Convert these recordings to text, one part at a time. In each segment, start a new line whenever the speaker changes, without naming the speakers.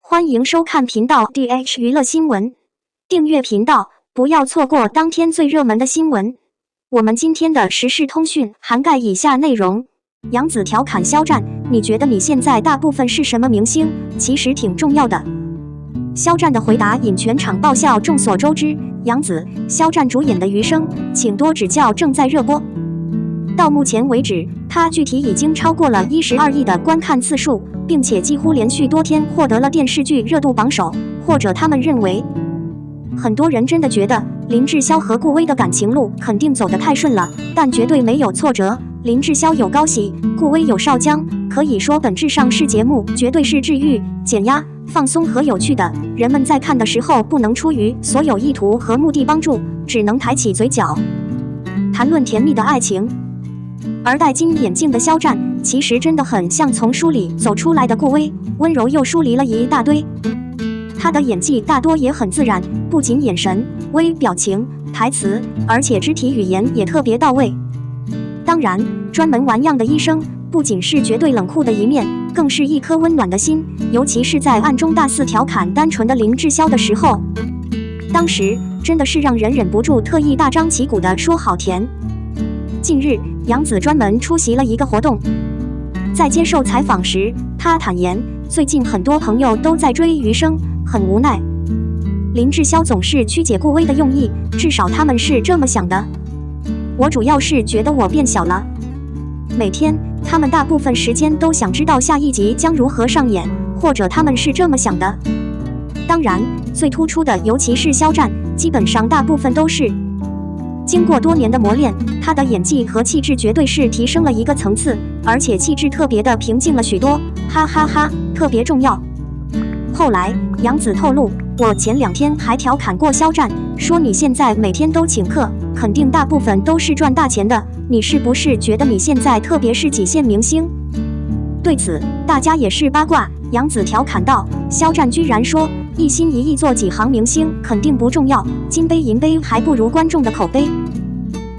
欢迎收看频道 DH 娱乐新闻，订阅频道，不要错过当天最热门的新闻。我们今天的时事通讯涵盖以下内容：杨紫调侃肖战，你觉得你现在大部分是什么明星？其实挺重要的。肖战的回答引全场爆笑。众所周知，杨紫、肖战主演的《余生，请多指教》正在热播。到目前为止，它具体已经超过了12亿的观看次数，并且几乎连续多天获得了电视剧热度榜首。或者他们认为，很多人真的觉得林志潇和顾威的感情路肯定走得太顺了，但绝对没有挫折。林志潇有高喜，顾威有少江，可以说本质上是节目，绝对是治愈、减压、放松和有趣的。人们在看的时候不能出于所有意图和目的帮助，只能抬起嘴角谈论甜蜜的爱情。而戴金眼镜的肖战，其实真的很像从书里走出来的顾威，温柔又疏离了一大堆。他的演技大多也很自然，不仅眼神、微表情、台词，而且肢体语言也特别到位。当然，专门玩样的医生不仅是绝对冷酷的一面，更是一颗温暖的心，尤其是在暗中大肆调侃单纯的林志潇的时候，当时真的是让人忍不住特意大张旗鼓地说好甜。近日，杨紫专门出席了一个活动，在接受采访时，她坦言，最近很多朋友都在追《余生》，很无奈。林志潇总是曲解顾威的用意，至少他们是这么想的。我主要是觉得我变小了。每天，他们大部分时间都想知道下一集将如何上演，或者他们是这么想的。当然，最突出的尤其是肖战，基本上大部分都是经过多年的磨练，他的演技和气质绝对是提升了一个层次，而且气质特别的平静了许多，哈哈哈，特别重要。后来，杨紫透露，我前2天还调侃过肖战，说你现在每天都请客，肯定大部分都是赚大钱的，你是不是觉得你现在特别是几线明星？对此，大家也是八卦。杨紫调侃道，肖战居然说一心一意做几行明星肯定不重要，金杯银杯还不如观众的口碑，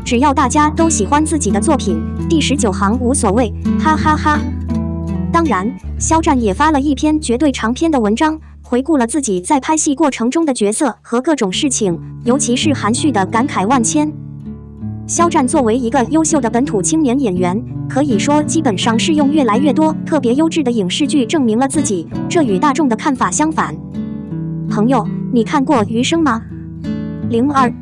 只要大家都喜欢自己的作品，第19行无所谓，哈哈哈。当然，肖战也发了一篇绝对长篇的文章，回顾了自己在拍戏过程中的角色和各种事情，尤其是含蓄的感慨万千。肖战作为一个优秀的本土青年演员，可以说基本上是用越来越多特别优质的影视剧证明了自己，这与大众的看法相反。朋友，你看过《余生》吗？02，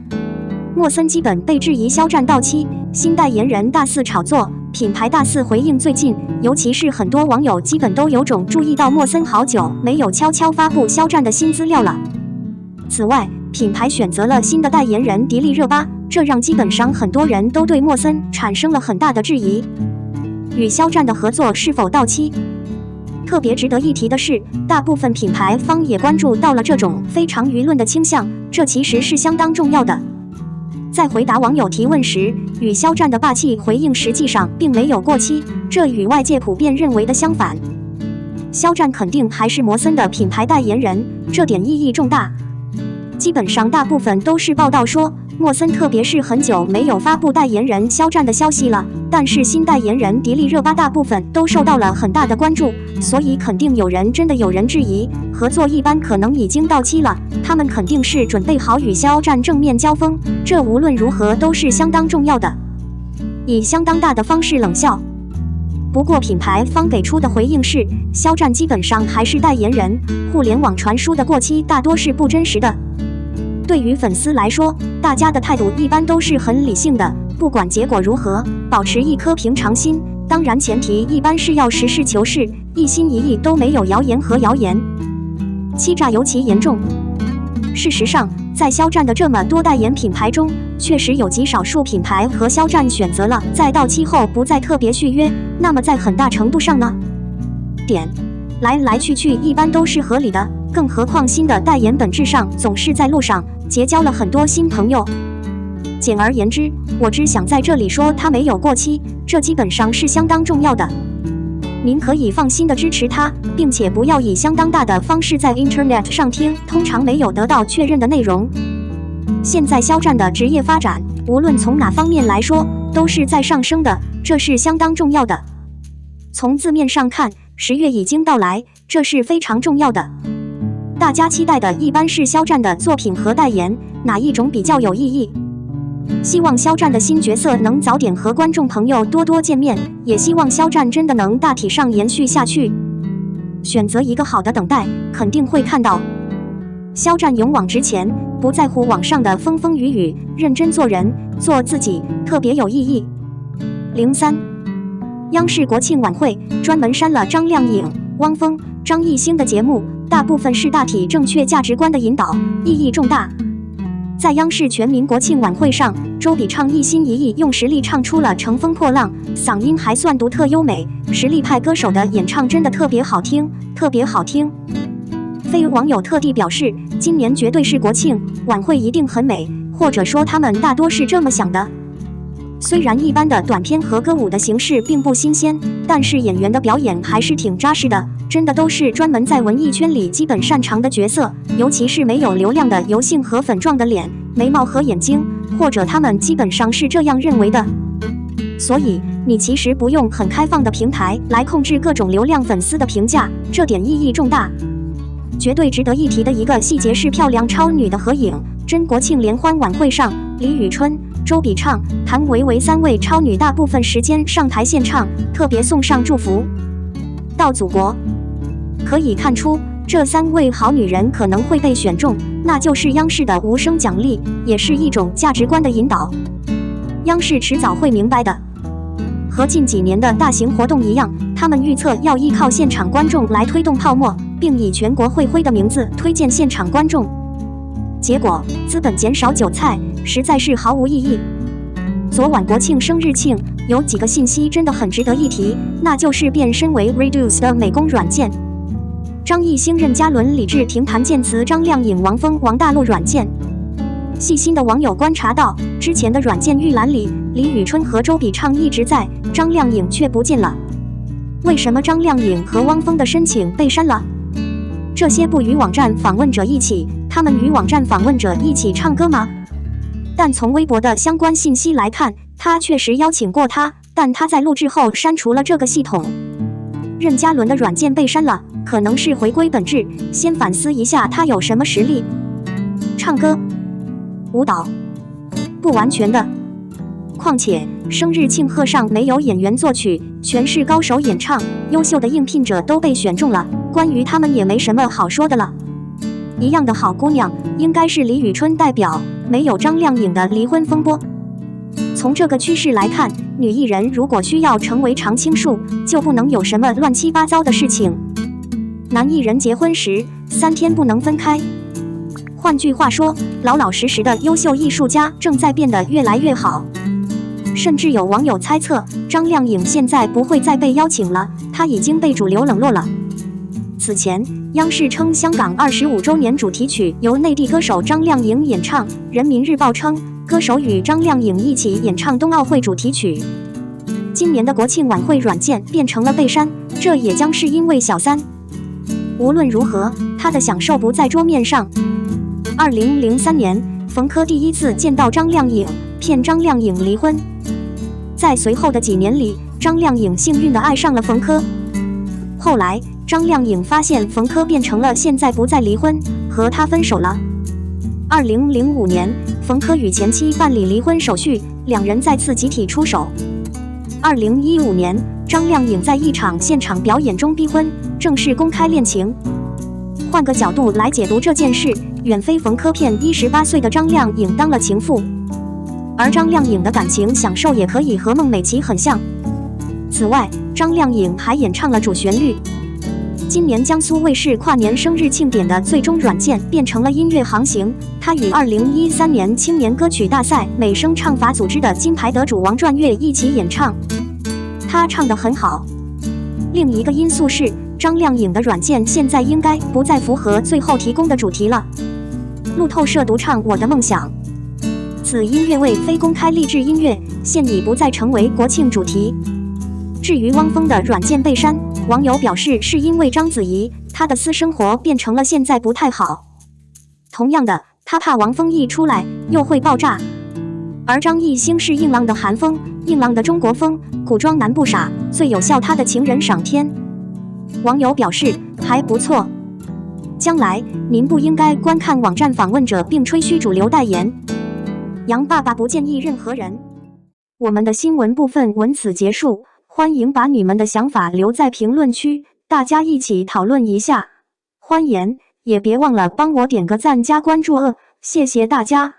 莫森基本被质疑肖战到期，新代言人大肆炒作，品牌大肆回应。最近，尤其是很多网友基本都有种注意到莫森好久没有悄悄发布肖战的新资料了。此外，品牌选择了新的代言人迪丽热巴，这让基本上很多人都对莫森产生了很大的质疑，与肖战的合作是否到期。特别值得一提的是，大部分品牌方也关注到了这种非常舆论的倾向，这其实是相当重要的。在回答网友提问时，与肖战的霸气回应实际上并没有过期，这与外界普遍认为的相反。肖战肯定还是莫森的品牌代言人，这点意义重大。基本上大部分都是报道说，莫森特别是很久没有发布代言人肖战的消息了，但是新代言人迪丽热巴大部分都受到了很大的关注，所以肯定真的有人质疑，合作一般可能已经到期了，他们肯定是准备好与肖战正面交锋，这无论如何都是相当重要的。以相当大的方式冷笑。不过品牌方给出的回应是，肖战基本上还是代言人，互联网传输的过期大多是不真实的。对于粉丝来说，大家的态度一般都是很理性的，不管结果如何，保持一颗平常心，当然前提一般是要实事求是，一心一意都没有谣言和谣言。欺诈尤其严重。事实上，在肖战的这么多代言品牌中，确实有极少数品牌和肖战选择了在到期后不再特别续约，那么在很大程度上呢，来来去去一般都是合理的，更何况新的代言本质上总是在路上结交了很多新朋友。简而言之，我只想在这里说他没有过期，这基本上是相当重要的。您可以放心的支持他，并且不要以相当大的方式在 Internet 上听通常没有得到确认的内容。现在肖战的职业发展，无论从哪方面来说，都是在上升的，这是相当重要的。从字面上看，10月已经到来，这是非常重要的。大家期待的一般是肖战的作品和代言，哪一种比较有意义？希望肖战的新角色能早点和观众朋友多多见面，也希望肖战真的能大体上延续下去。选择一个好的等待，肯定会看到。肖战勇往直前，不在乎网上的风风雨雨，认真做人，做自己，特别有意义。03，央视国庆晚会专门删了张靓颖、汪峰、张艺兴的节目，大部分是大体正确价值观的引导，意义重大。在央视全民国庆晚会上，周笔畅一心一意用实力唱出了《乘风破浪》，嗓音还算独特优美，实力派歌手的演唱真的特别好听，特别好听。非网友特地表示，今年绝对是国庆晚会，一定很美，或者说他们大多是这么想的。虽然一般的短片和歌舞的形式并不新鲜，但是演员的表演还是挺扎实的，真的都是专门在文艺圈里基本擅长的角色，尤其是没有流量的油性和粉状的脸、眉毛和眼睛，或者他们基本上是这样认为的。所以你其实不用很开放的平台来控制各种流量粉丝的评价，这点意义重大。绝对值得一提的一个细节是漂亮超女的合影，真国庆联欢晚会上，李宇春、周笔畅、谭维维3位超女大部分时间上台献唱，特别送上祝福。到祖国，可以看出这3位好女人可能会被选中，那就是央视的无声奖励，也是一种价值观的引导。央视迟早会明白的。和近几年的大型活动一样，他们预测要依靠现场观众来推动泡沫，并以全国会徽的名字推荐现场观众。结果资本减少韭菜，实在是毫无意义。昨晚国庆生日庆有几个信息真的很值得一提，那就是变身为 Reduce 的美工软件，张艺兴、任嘉伦、李治廷、谭健次、张靓颖、王峰、王大陆软件。细心的网友观察到，之前的软件预览里，李宇春和周笔畅一直在，张靓颖却不见了。为什么张靓颖和汪峰的申请被删了？这些不与网站访问者一起，他们与网站访问者一起唱歌吗？但从微博的相关信息来看，他确实邀请过他，但他在录制后删除了这个系统。任嘉伦的软件被删了，可能是回归本质，先反思一下他有什么实力。唱歌、舞蹈，不完全的。况且生日庆贺上没有演员作曲，全是高手演唱，优秀的应聘者都被选中了，关于他们也没什么好说的了。一样的好姑娘应该是李宇春代表，没有张靓颖的离婚风波。从这个趋势来看，女艺人如果需要成为常青树，就不能有什么乱七八糟的事情。男艺人结婚时3天不能分开。换句话说，老老实实的优秀艺术家正在变得越来越好。甚至有网友猜测，张靓颖现在不会再被邀请了，她已经被主流冷落了。此前，央视称香港25周年主题曲由内地歌手张靓颖演唱，人民日报称歌手与张靓颖一起演唱冬奥会主题曲。今年的国庆晚会软件变成了被删，这也将是因为小三。无论如何，他的享受不在桌面上。2003年，冯轲第一次见到张靓颖，骗张靓颖离婚。在随后的几年里，张靓颖幸运地爱上了冯轲。后来，张靓颖发现冯轲变成了现在不再离婚，和他分手了。2005年，冯轲与前妻办理离婚手续，两人再次集体出手。2015年，张靓颖在一场现场表演中逼婚，正式公开恋情。换个角度来解读这件事，远非冯轲骗18岁的张靓颖当了情妇，而张靓颖的感情享受也可以和孟美岐很像。此外，张靓颖还演唱了主旋律。今年江苏卫视跨年生日庆典的最终软件变成了音乐航行，她与2013年青年歌曲大赛美声唱法组织的金牌得主王传岳一起演唱，她唱得很好。另一个因素是，张靓颖的软件现在应该不再符合最后提供的主题了。路透社独唱《我的梦想》，此音乐为非公开励志音乐，现已不再成为国庆主题。至于汪峰的软件被删，网友表示是因为章子怡，他的私生活变成了现在不太好。同样的，他怕王峰一出来又会爆炸。而张艺兴是硬朗的韩风，硬朗的中国风，古装男不傻，最有效他的情人赏天。网友表示还不错。将来您不应该观看网站访问者并吹嘘主流代言。杨爸爸不建议任何人。我们的新闻部分文此结束，欢迎把你们的想法留在评论区，大家一起讨论一下。欢迎，也别忘了帮我点个赞加关注谢谢大家。